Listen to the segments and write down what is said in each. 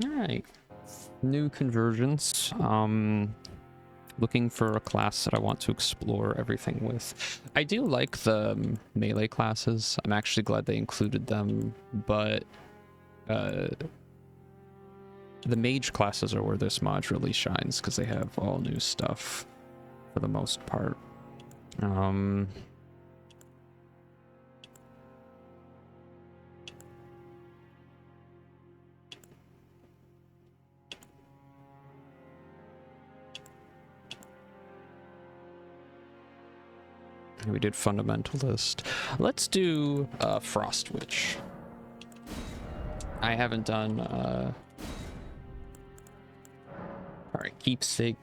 All right, new Convergence. Looking for a class that I want to explore everything with. I do like the melee classes. I'm actually glad they included them, but the mage classes are where this mod really shines because they have all new stuff for the most part. We did Fundamentalist. Let's do Frost Witch. I haven't done alright, Keepsake.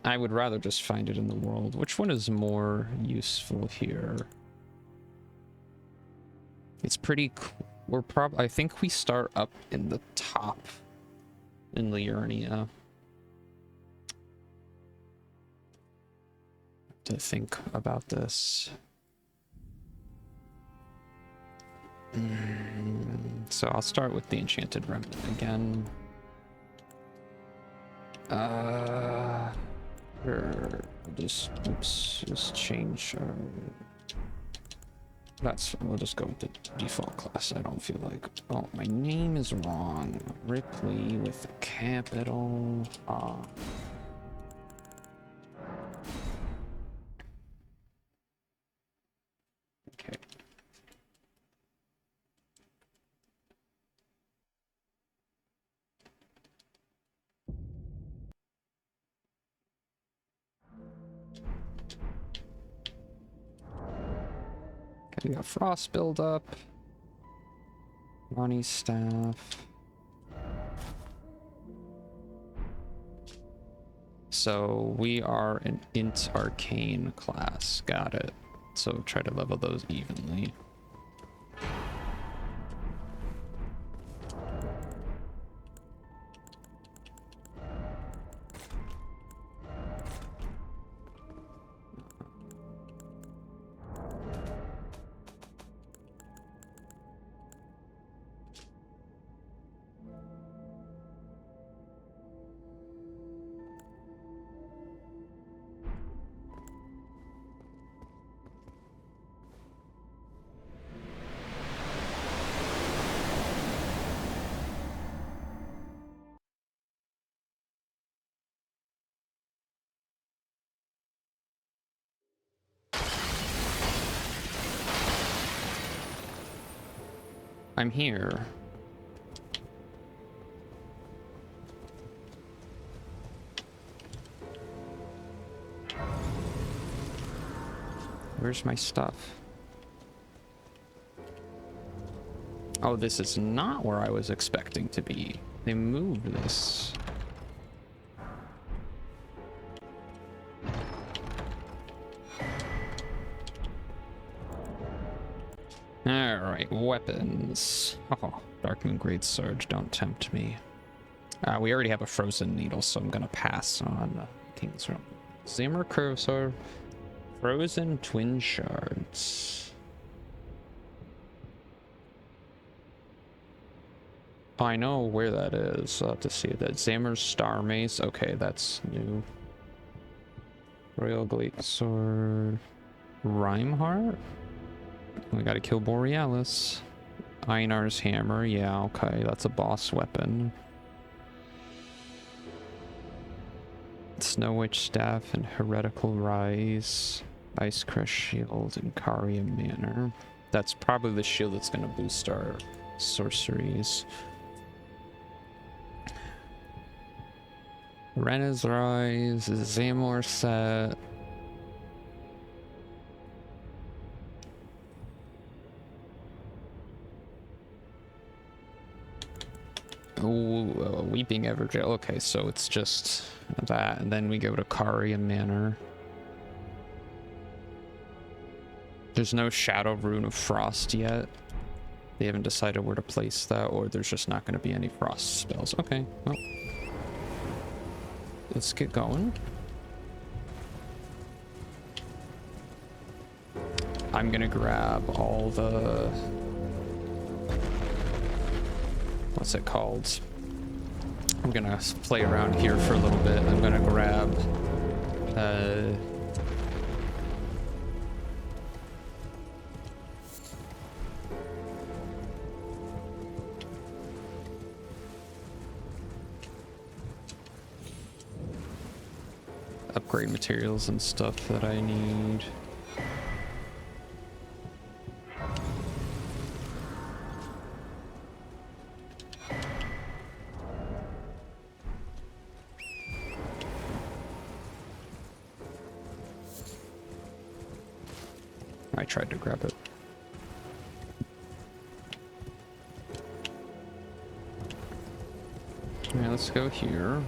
I would rather just find it in the world. Which one is more useful here? It's pretty cool. I think we start up in the top in Liurnia. To think about this. So I'll start with the Enchanted Remnant again. Just change we'll just go with the default class. I don't feel like, oh, my name is wrong. Ripley with a capital R. Okay. We got Frost buildup. Ronnie's staff. So we are an int arcane class. Got it. So try to level those evenly. I'm here. Where's my stuff? Oh, this is not where I was expecting to be. They moved this. Alright, weapons. Oh, Darkmoon Great Surge, don't tempt me. We already have a Frozen Needle, so I'm gonna pass on King's Realm. Zimmer Cursor, Frozen Twin Shards. Oh, I know where that is. I'll have to see that. Zammer's Star Mace. Okay, that's new. Royal Glade Sword. Rhymeheart? We gotta kill Borealis. Einar's Hammer. Yeah, okay, that's a boss weapon. Snow Witch Staff and Heretical Rise. Ice Crush Shield and Karia Manor. That's probably the shield that's gonna boost our sorceries. Rena's Rise, Zamor set. Ooh, Weeping Evergale. Okay, so it's just that, and then we go to Karia Manor. There's no Shadow Rune of Frost yet. They haven't decided where to place that, or there's just not going to be any Frost spells. Okay, well, let's get going. I'm gonna grab all the, what's it called? I'm gonna play around here for a little bit. I'm gonna grab upgrade materials and stuff that I need. I tried to grab it. Yeah, let's go here.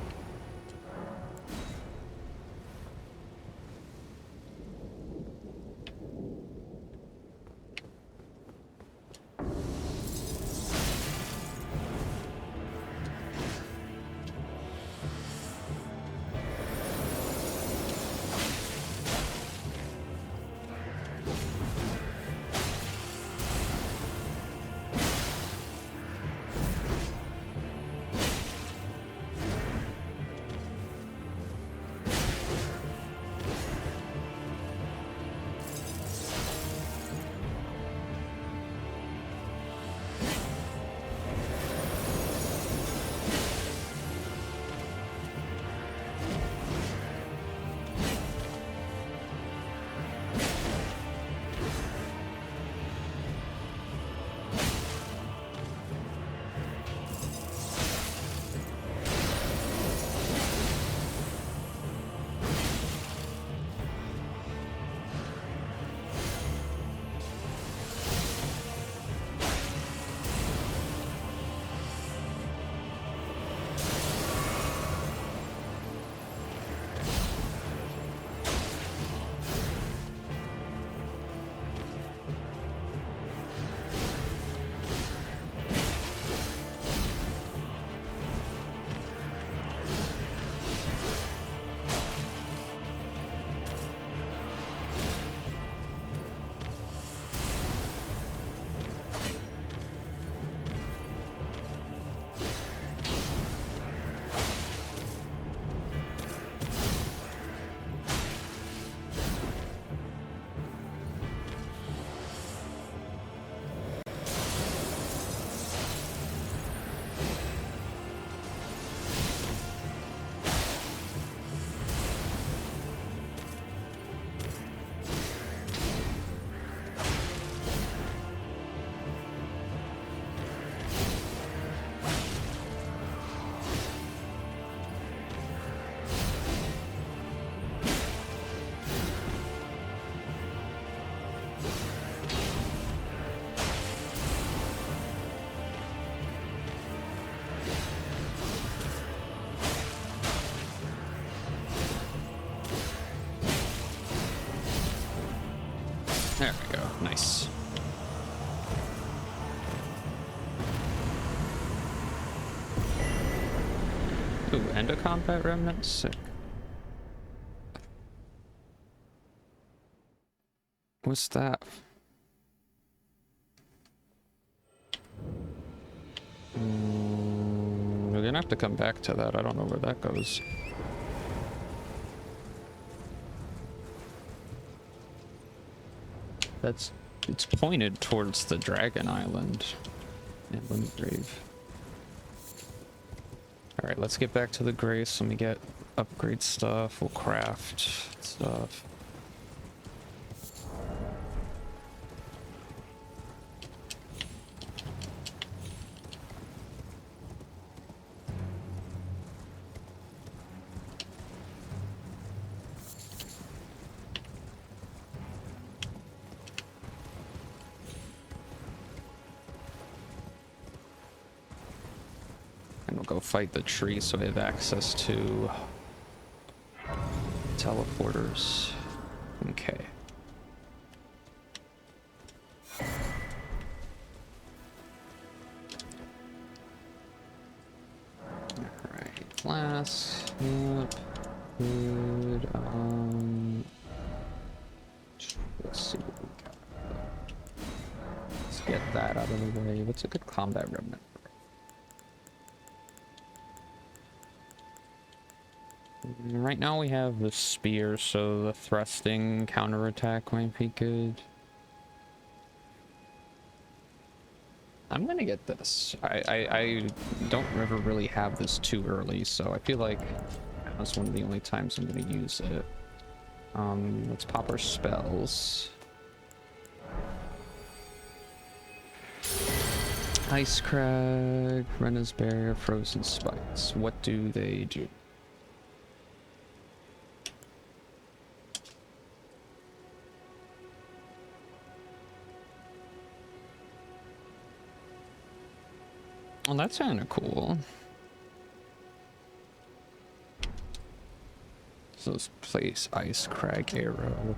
There we go. Nice. Ooh, end of combat remnant? Sick. What's that? We're gonna have to come back to that. I don't know where that goes. It's pointed towards the Dragon Island. Inland Grave. Alright, let's get back to the Grace. Let me get upgrade stuff. We'll craft stuff. And we'll go fight the tree so we have access to teleporters. Okay. Alright, glass. Yep. Good. Let's see what we got. that out of the way. What's a good combat remnant? Right now we have the spear, so the thrusting counterattack might be good. I'm gonna get this. I don't ever really have this too early, so I feel like that's one of the only times I'm gonna use it. Let's pop our spells. Ice Crag, Rena's Barrier, Frozen Spikes. What do they do? Well, that's kind of cool. So let's place Ice Crag Arrow.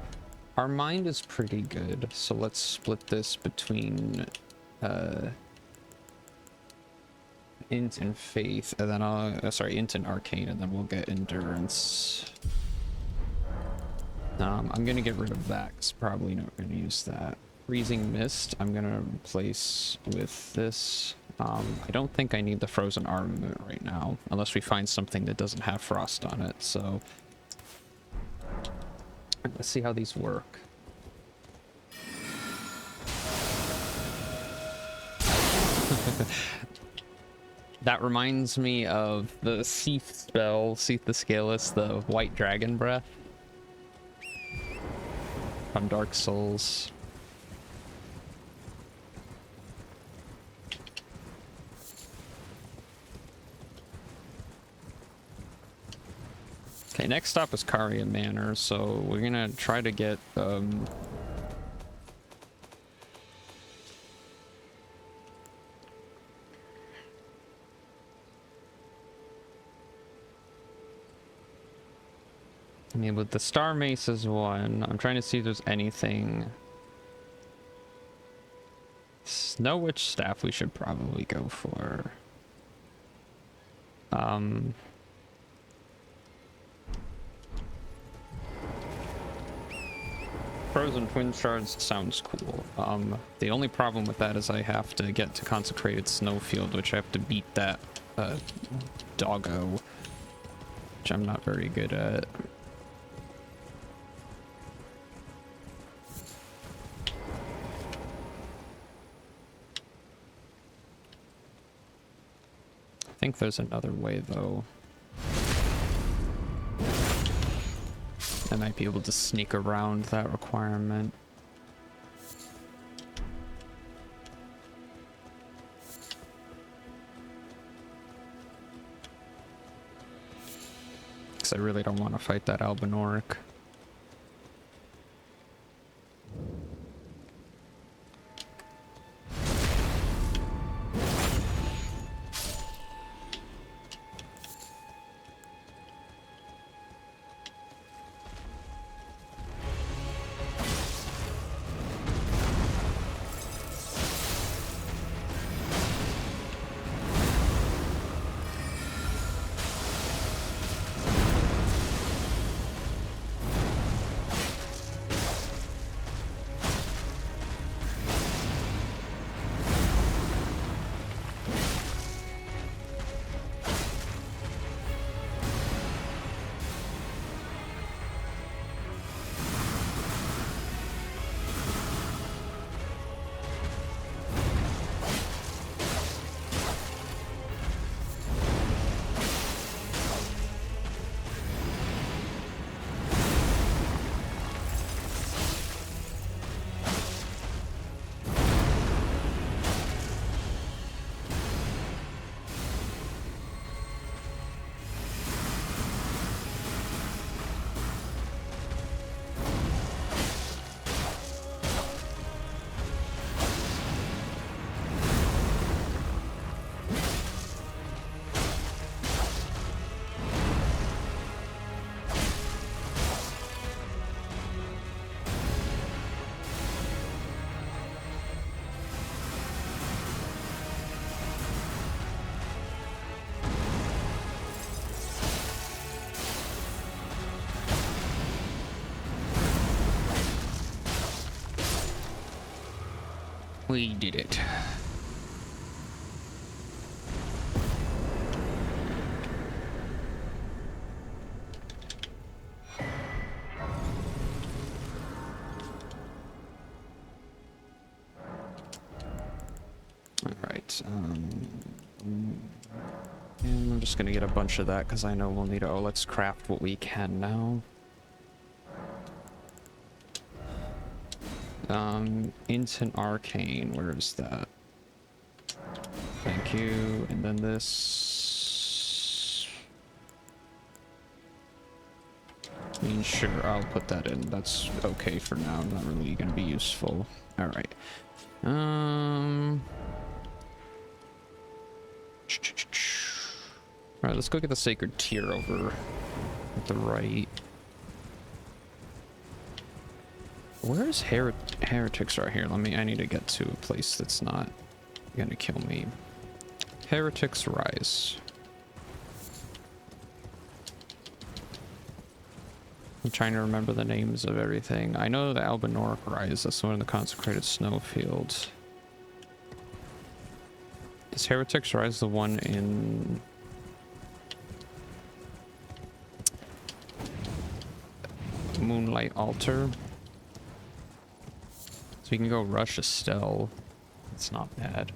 Our mind is pretty good, so let's split this between Int and Faith, and then sorry, Int and Arcane, and then we'll get Endurance. I'm gonna get rid of that, because probably not gonna use that. Freezing Mist, I'm gonna replace with this. I don't think I need the Frozen Armament right now, unless we find something that doesn't have frost on it, so... Let's see how these work. That reminds me of the Seath spell, Seath the Scaleless, the White Dragon Breath from Dark Souls. Okay, next stop is Karia Manor, so we're gonna try to get I mean, with the Star Mace is one. I'm trying to see if there's anything. Snow Witch Staff we should probably go for. Frozen Twin Shards sounds cool. The only problem with that is I have to get to Consecrated Snowfield, which I have to beat that doggo, which I'm not very good at. I think there's another way though. I might be able to sneak around that requirement. Because I really don't want to fight that Albinoric. We did it. Alright, and I'm just gonna get a bunch of that because I know we'll need to. Oh, let's craft what we can now. Instant Arcane, where is that? Thank you. And then this. I mean, sure, I'll put that in. That's okay for now. Not really gonna be useful. Alright. Alright, let's go get the Sacred Tear over at the right. Where's heretics right here? I need to get to a place that's not gonna kill me. Heretics Rise. I'm trying to remember the names of everything. I know the Albinoric Rise, that's the one in the Consecrated Snowfield. Is Heretics Rise the one in... Moonlight Altar? So we can go rush Estelle. It's not bad.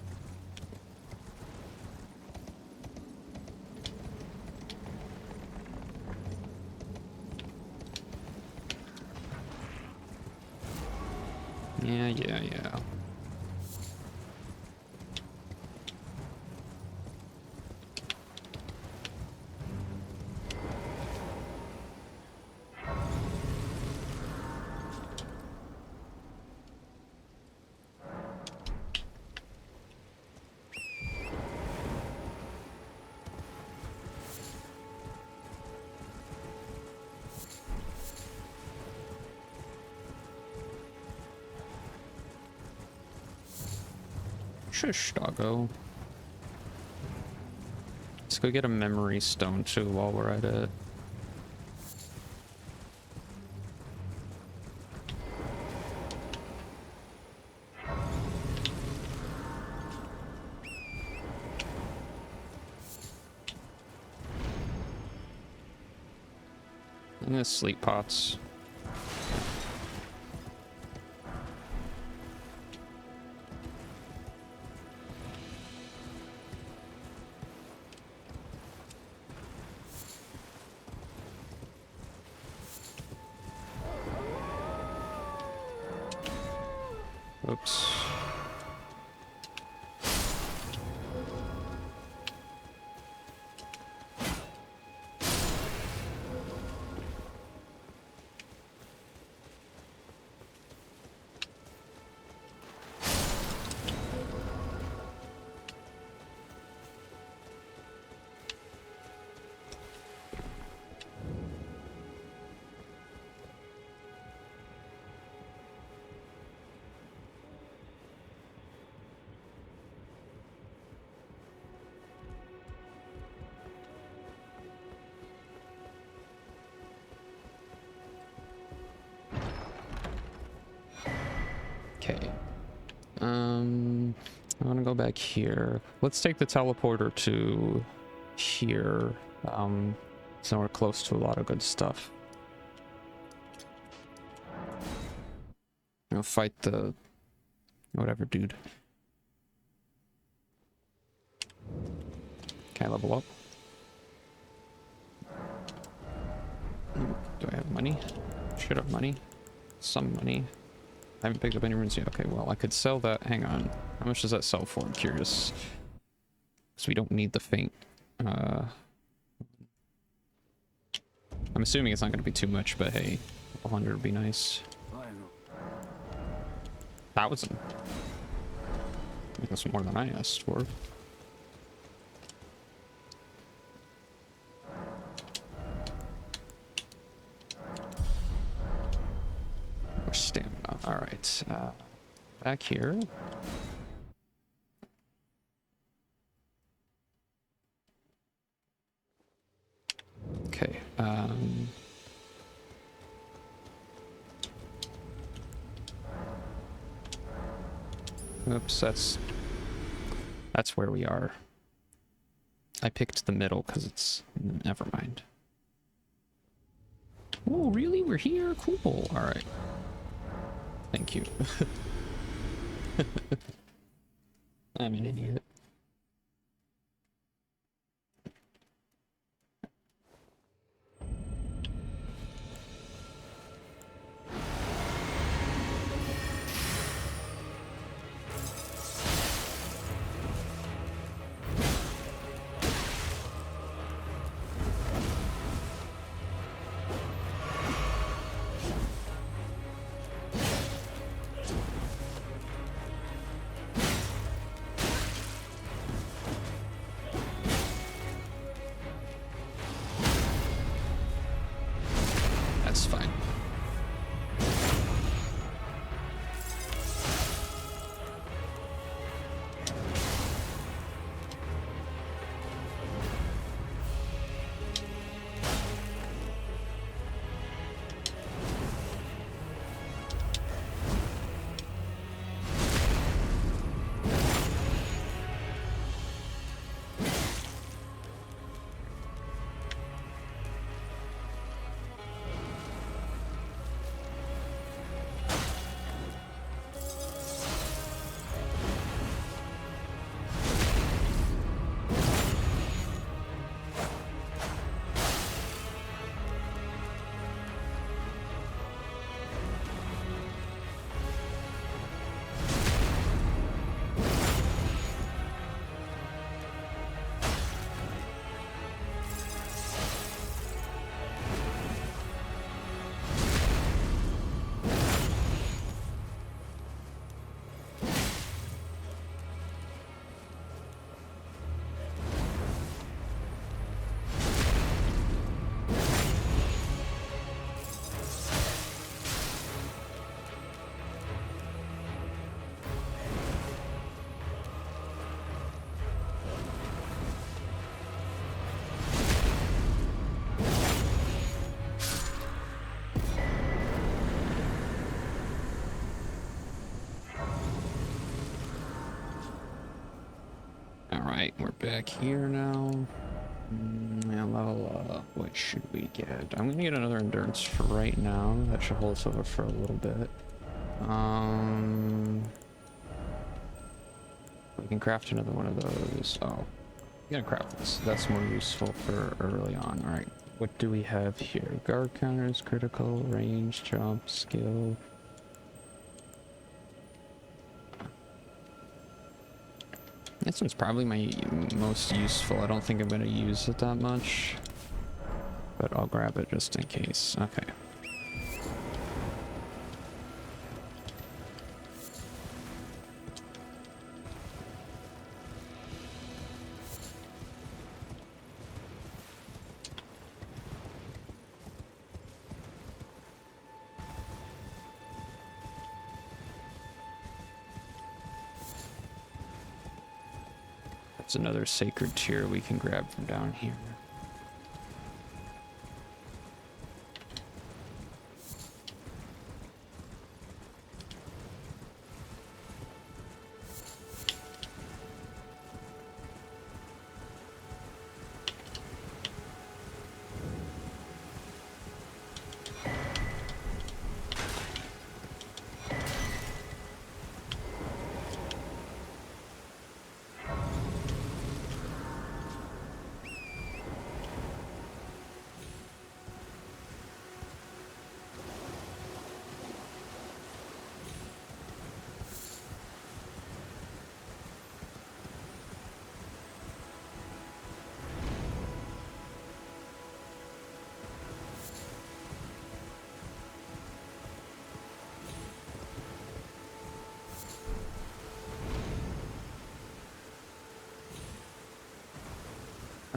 Yeah. Shush, doggo. Let's go get a memory stone too while we're at it. I'm gonna sleep pots. Oops. Okay. I want to go back here. Let's take the teleporter to here. So we're close to a lot of good stuff. I'll fight the whatever dude. Can I level up? Do I have money? Should have money. Some money. I haven't picked up any runes yet. Okay, well, I could sell that. Hang on. How much does that sell for? I'm curious. Because we don't need the faint. I'm assuming it's not going to be too much, but hey, 100 would be nice. 1,000. I think that's more than I asked for. More stamina. Alright. Back here. Okay. Oops, that's where we are. I picked the middle because it's... Never mind. Oh, really? We're here? Cool. Alright. Thank you. I'm an idiot. That's fine. Alright, we're back here now. Yeah, level up. What should we get? I'm gonna get another endurance for right now. That should hold us over for a little bit. We can craft another one of those. Oh, I'm gonna craft this. That's more useful for early on. Alright, what do we have here? Guard counters, critical, range, jump, skill. This one's probably my most useful. I don't think I'm going to use it that much, but I'll grab it just in case. Okay. That's another sacred tier we can grab from down here.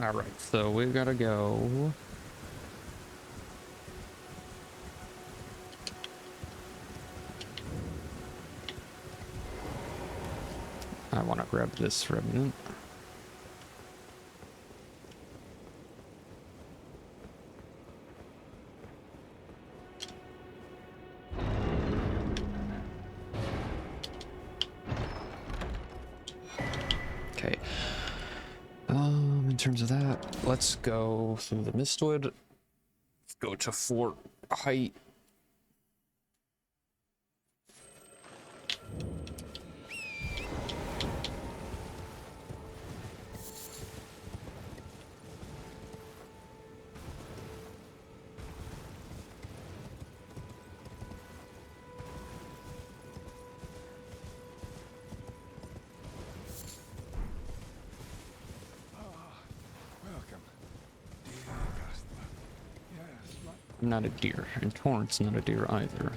All right, so we've got to go. I want to grab this remnant. terms of that, let's go through the Mistwood. Go to Fort Height. I'm not a deer, and Torrent's not a deer either.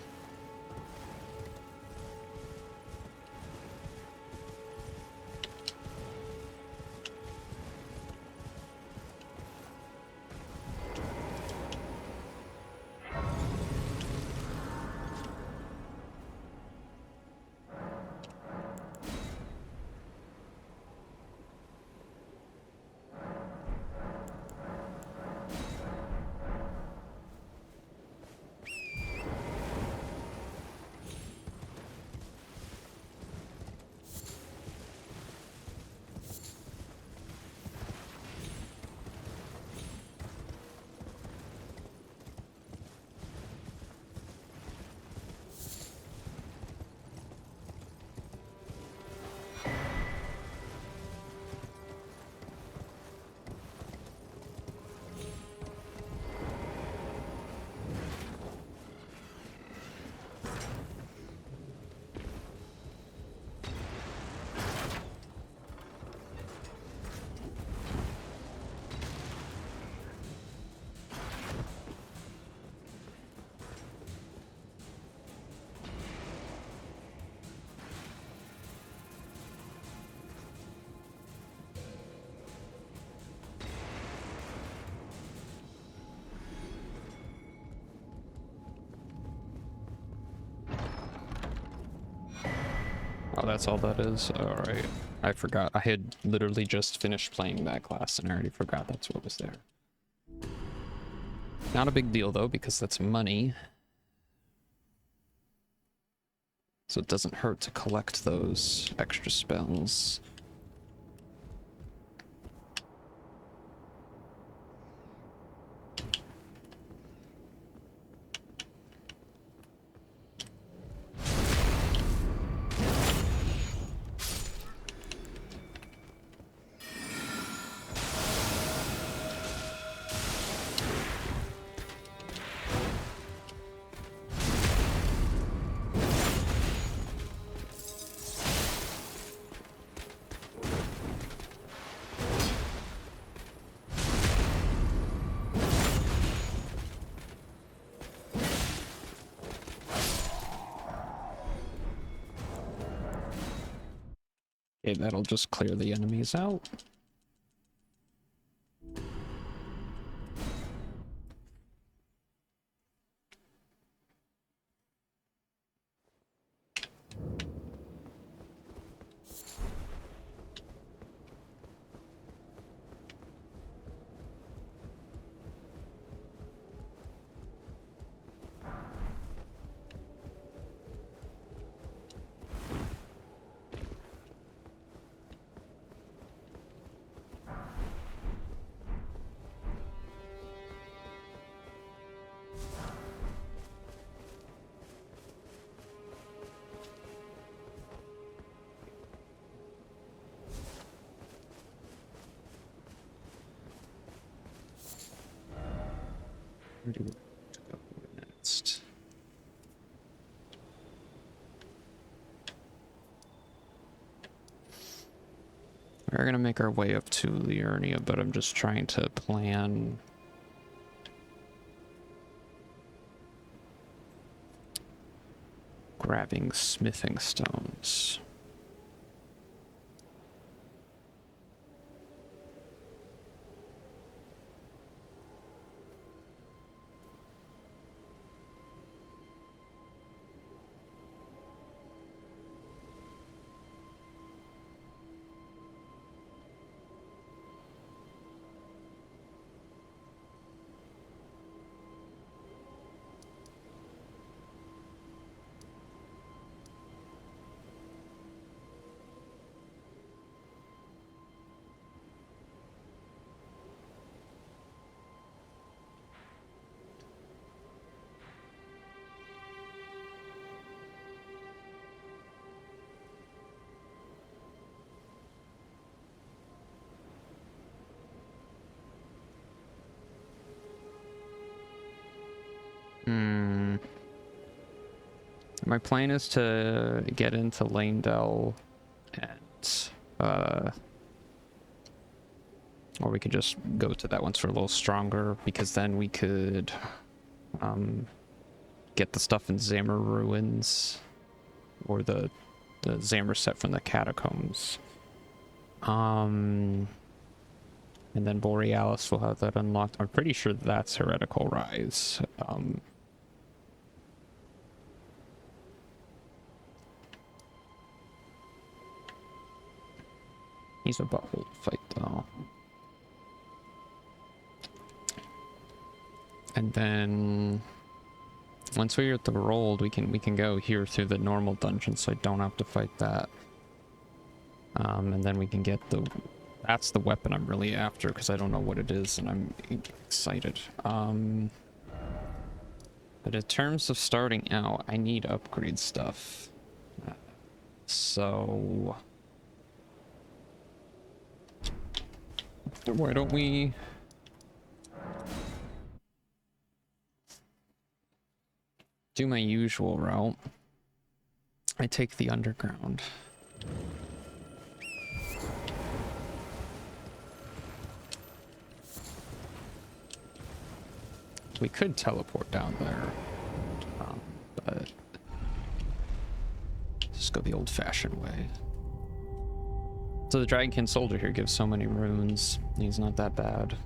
Oh, that's all that is? Alright. I forgot. I had literally just finished playing that class and I already forgot that's what was there. Not a big deal though, because that's money. So it doesn't hurt to collect those extra spells. Okay, that'll just clear the enemies out. Where do we go next? We're gonna make our way up to Liurnia, but I'm just trying to plan grabbing smithing stones. Hmm. My plan is to get into Lanedell and or we could just go to that once we're a little stronger, because then we could get the stuff in Zamor Ruins or the Zamor set from the catacombs. And then Borealis will have that unlocked. I'm pretty sure that's Heretical Rise. He's a butthole to fight though. And then once we're at the Rolled, we can go here through the normal dungeon, so I don't have to fight that. And then we can get that's the weapon I'm really after, because I don't know what it is, and I'm excited. But in terms of starting out, I need upgrade stuff. So why don't we do my usual route? I take the underground. We could teleport down there, but just go the old-fashioned way. So the Dragonkin soldier here gives so many runes. He's not that bad.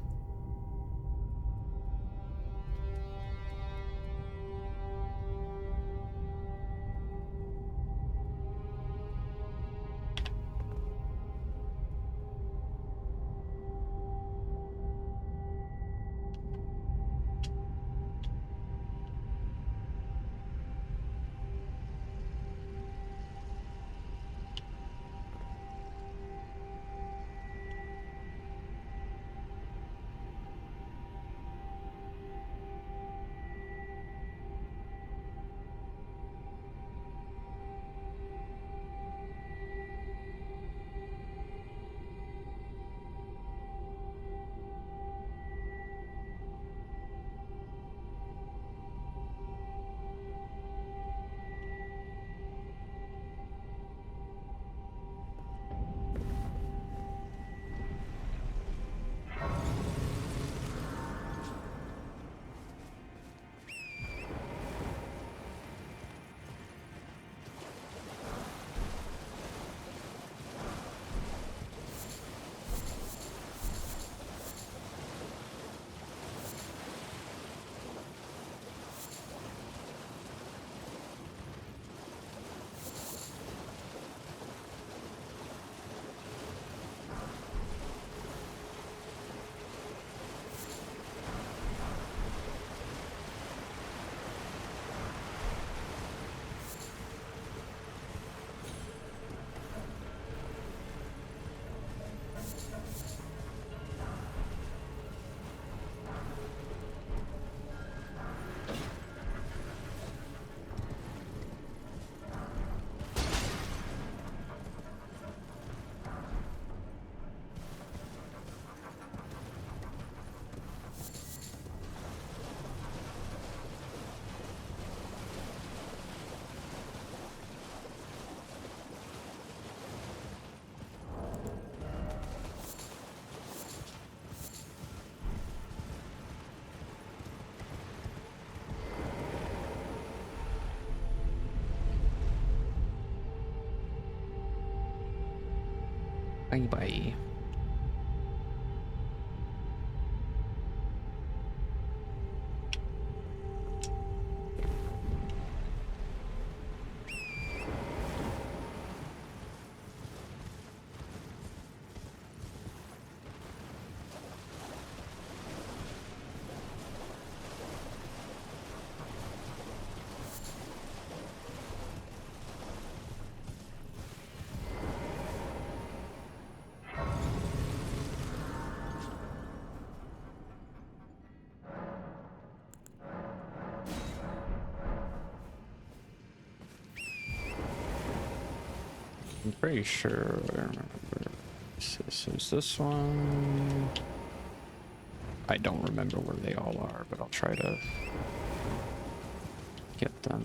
Bye bye. I'm pretty sure I remember. This is this one. I don't remember where they all are, but I'll try to get them.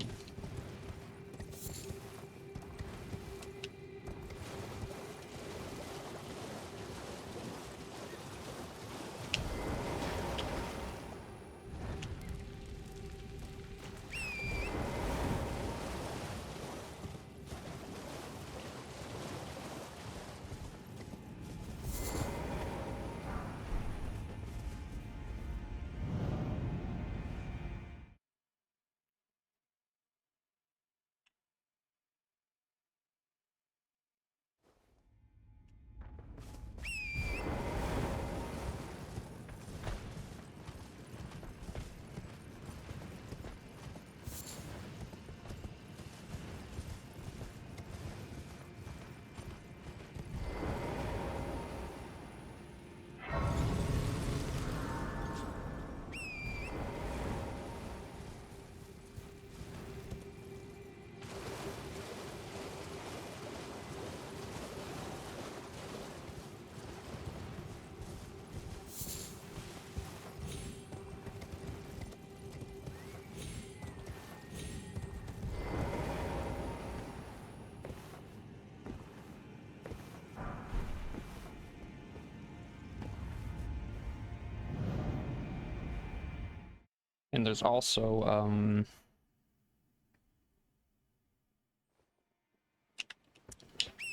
And there's also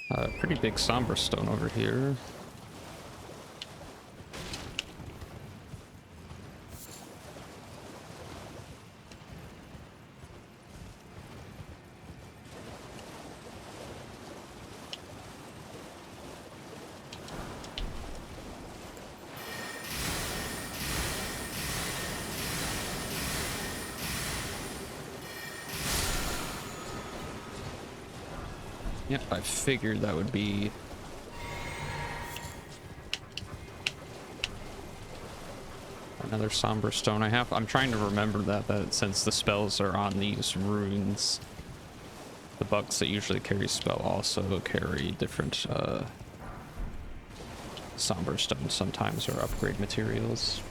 a pretty big somber stone over here. Yep, I figured that would be another somber stone. I'm trying to remember that since the spells are on these runes, the bugs that usually carry spell also carry different somber stones sometimes, or upgrade materials.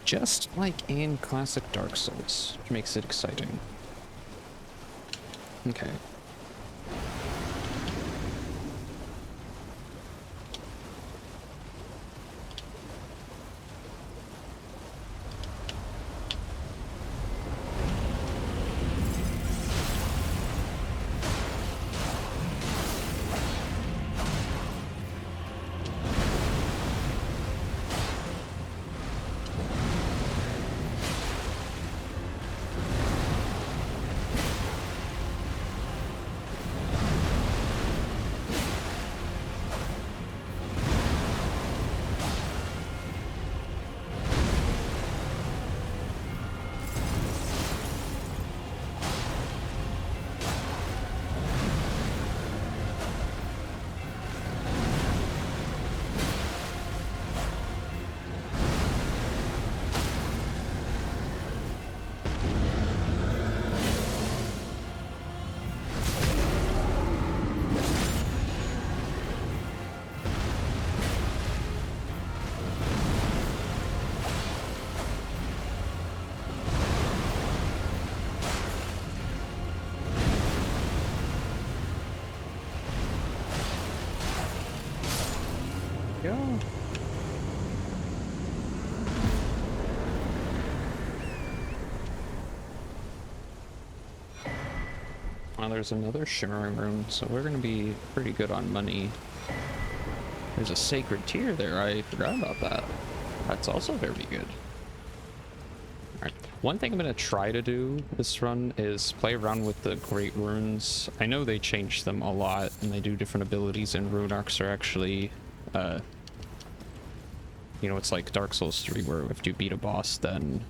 Just like in classic Dark Souls, which makes it exciting. Okay. Go. Well, there's another shimmering room, so we're gonna be pretty good on money. There's a sacred tier there. I forgot about that. That's also very good. Alright. One thing I'm gonna try to do this run is play around with the great runes. I know they changed them a lot, and they do different abilities, and rune arcs are actually you know, it's like Dark Souls 3 where if you beat a boss, then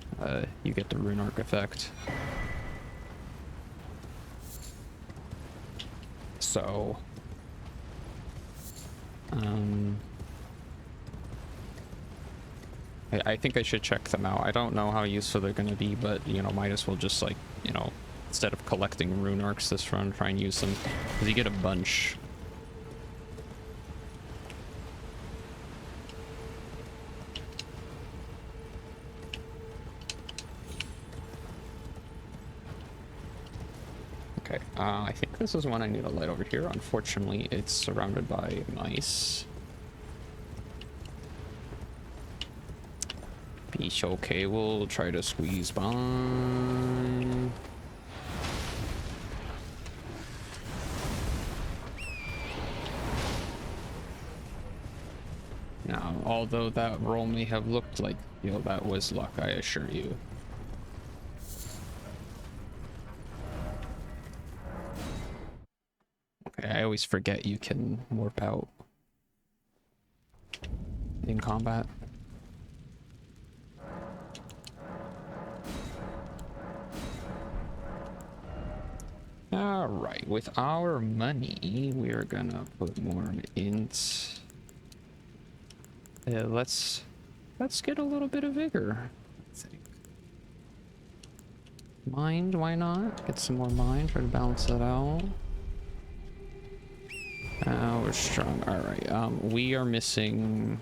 you get the rune arc effect. So, I think I should check them out. I don't know how useful they're going to be, but, you know, might as well just, like, you know, instead of collecting rune arcs this run, try and use them, because you get a bunch. Okay, I think this is one I need to light over here. Unfortunately, it's surrounded by mice. Beach, okay, we'll try to squeeze by. Now, although that roll may have looked like, you know, that was luck, I assure you. Okay, I always forget you can warp out in combat. All right, with our money, we're gonna put more int. Let's get a little bit of vigor, I think. Mind, why not? Get some more mind, try to balance that out. We're strong. All right, we are missing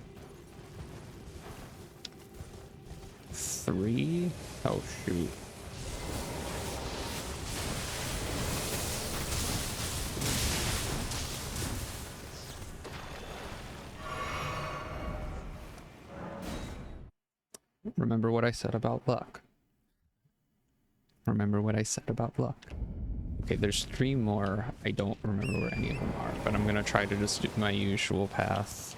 3. Oh, shoot. Remember what I said about luck. Remember what I said about luck. Okay, there's 3 more. I don't remember where any of them are, but I'm gonna try to just do my usual path.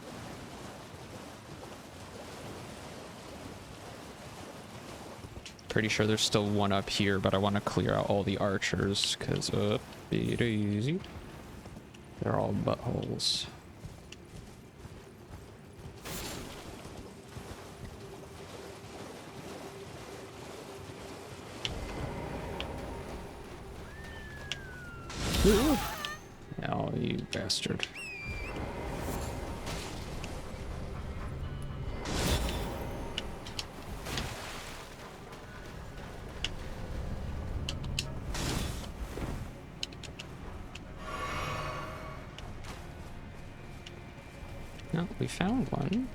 Pretty sure there's still one up here, but I want to clear out all the archers, because be easy. They're all buttholes. Oh, you bastard. No, we found one.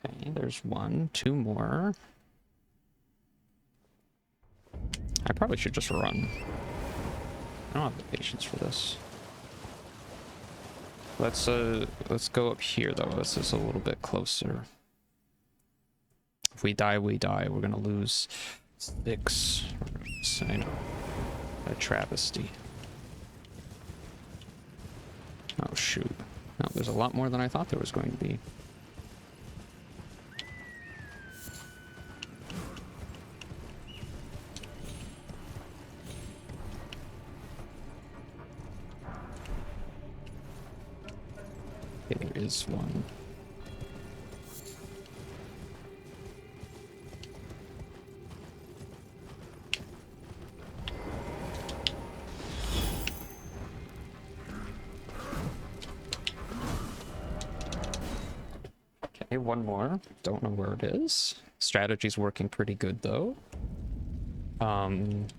Okay, there's 1, 2 more. I probably should just run. I don't have the patience for this. Let's go up here though. This is a little bit closer. If we die, we die. We're gonna lose 6. I know. A travesty. Oh shoot. No, there's a lot more than I thought there was going to be. Okay, there is one. Okay, one more. Don't know where it is. Strategy's working pretty good though.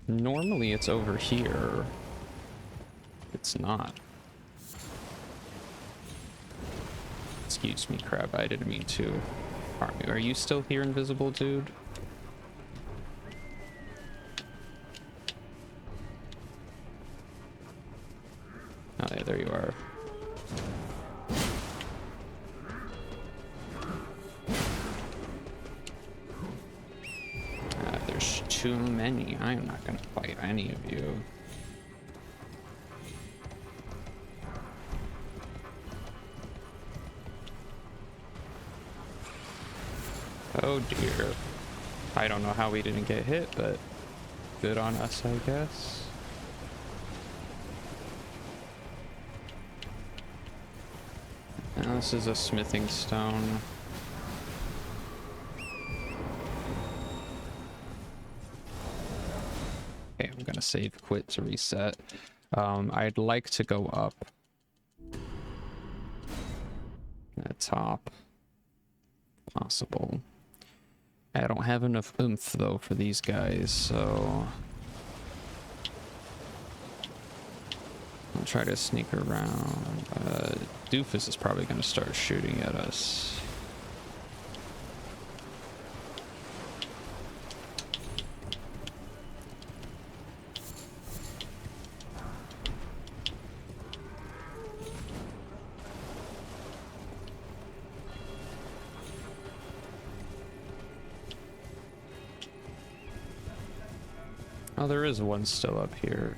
Normally it's over here. It's not. Excuse me, crab. I didn't mean to harm you. Are you still here, invisible dude? Oh, yeah, there you are. There's too many. I am not gonna fight any of you. Oh dear. I don't know how we didn't get hit, but good on us, I guess. Now this is a smithing stone. Okay, I'm gonna save quit to reset. I'd like to go up at top. Possible. I don't have enough oomph though for these guys, so I'll try to sneak around. Doofus is probably going to start shooting at us. Oh, there is one still up here.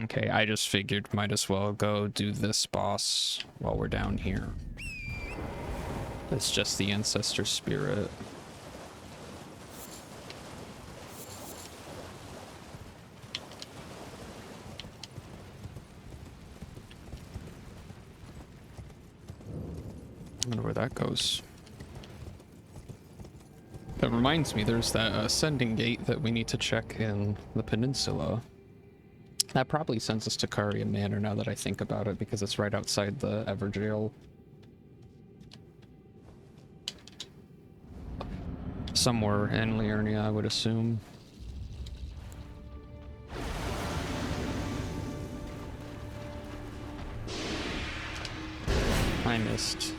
Okay, I just figured might as well go do this boss while we're down here. It's just the ancestor spirit. I wonder where that goes. That reminds me, there's that ascending gate that we need to check in the peninsula. That probably sends us to Caria Manor now that I think about it, because it's right outside the Everjail. Somewhere in Liurnia, I would assume. I missed.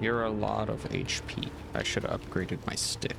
You're a lot of HP. I should have upgraded my stick.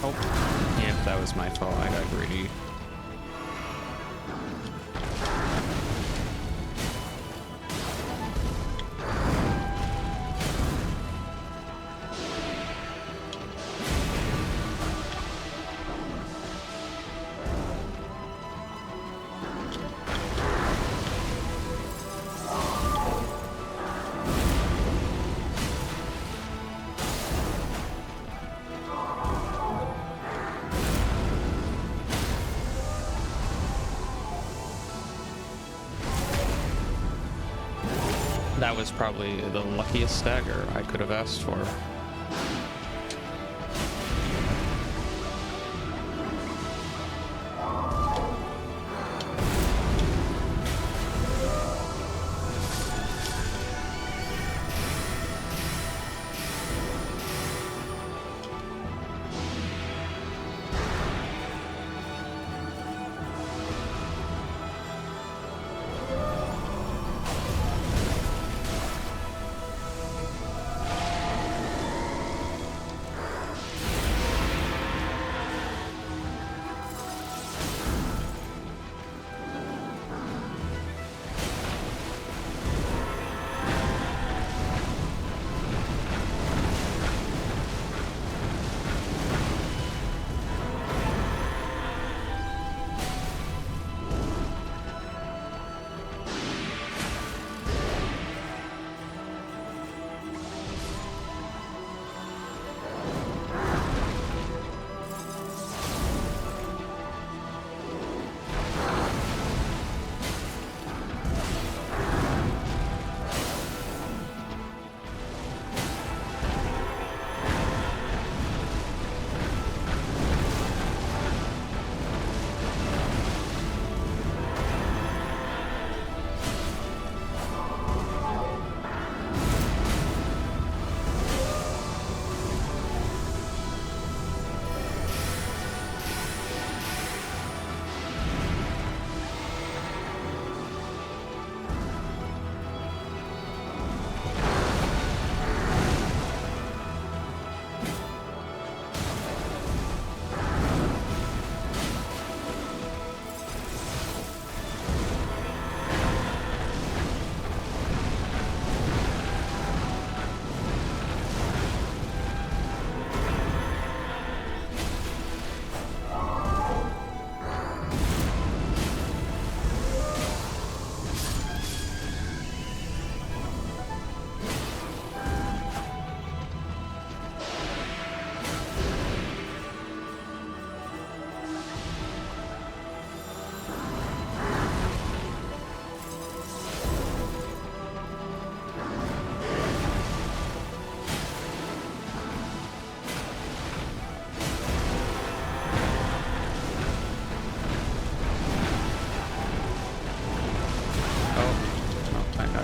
Oh, yeah, that was my fault. I got greedy. That was probably the luckiest stagger I could have asked for.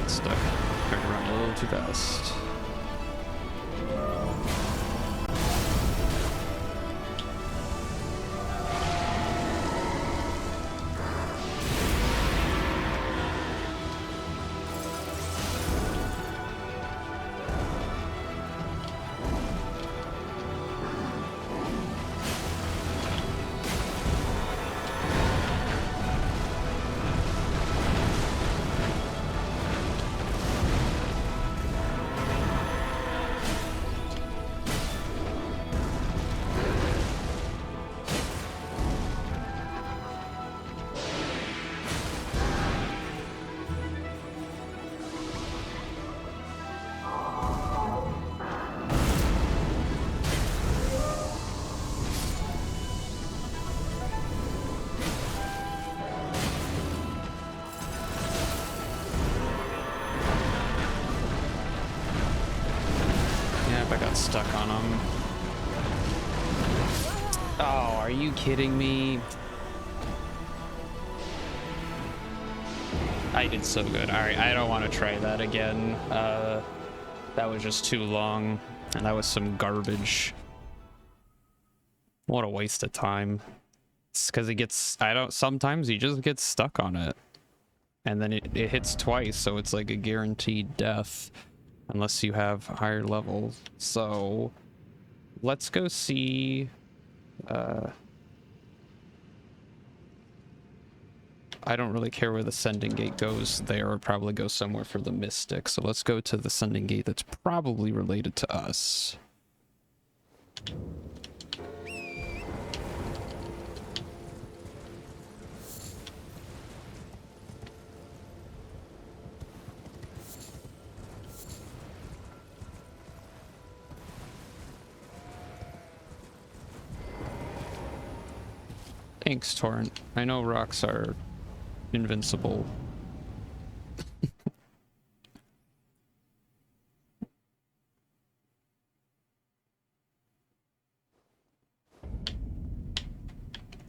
Stuck. Turned around a little too fast. I got stuck on him. Oh, are you kidding me? I did so good. Alright, I don't want to try that again. That was just too long, and that was some garbage. What a waste of time. It's because it gets... sometimes you just get stuck on it. And then it hits twice, so it's like a guaranteed death. Unless you have higher levels. So let's go see I don't really care where the sending gate goes there. Or probably go somewhere for the mystic. So let's go to the sending gate that's probably related to us. Thanks, Torrent. I know rocks are invincible.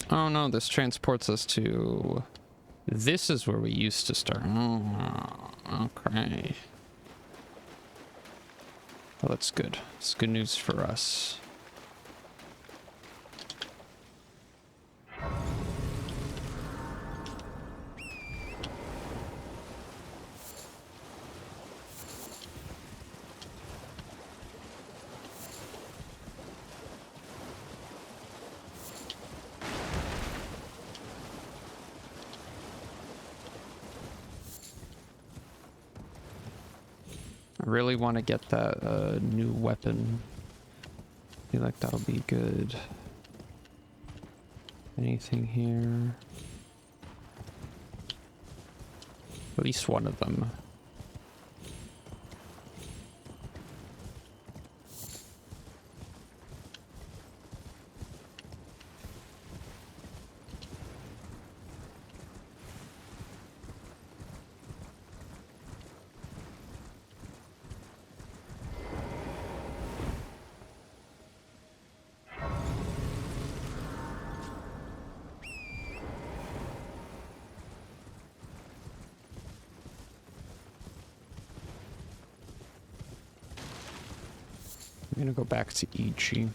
Oh no, this transports us to... This is where we used to start. Oh, okay. Well, that's good. It's good news for us. I really want to get that new weapon. I feel like that'll be good. Anything here? At least one of them. I'm gonna go back to Ichi.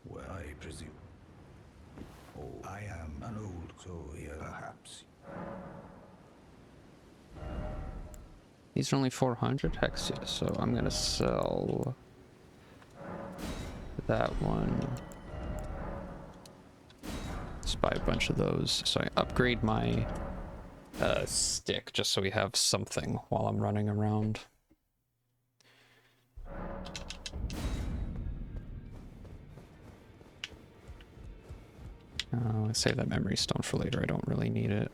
Well, I presume. Oh, I am an old soul here, perhaps. These are only 400 Hexia, so I'm gonna sell that one. Let's buy a bunch of those. So I upgrade my stick just so we have something while I'm running around. I save that memory stone for later. I don't really need it.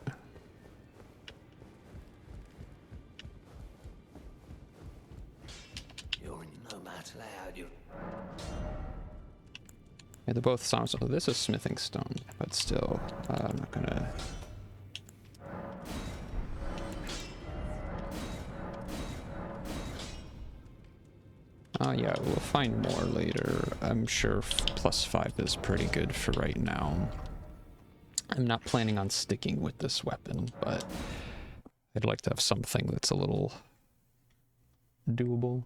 You're no matter how you. Yeah, they're both songs. Oh, this is smithing stone, but still, I'm not gonna. Oh yeah, we'll find more later. I'm sure +5 is pretty good for right now. I'm not planning on sticking with this weapon, but I'd like to have something that's a little doable.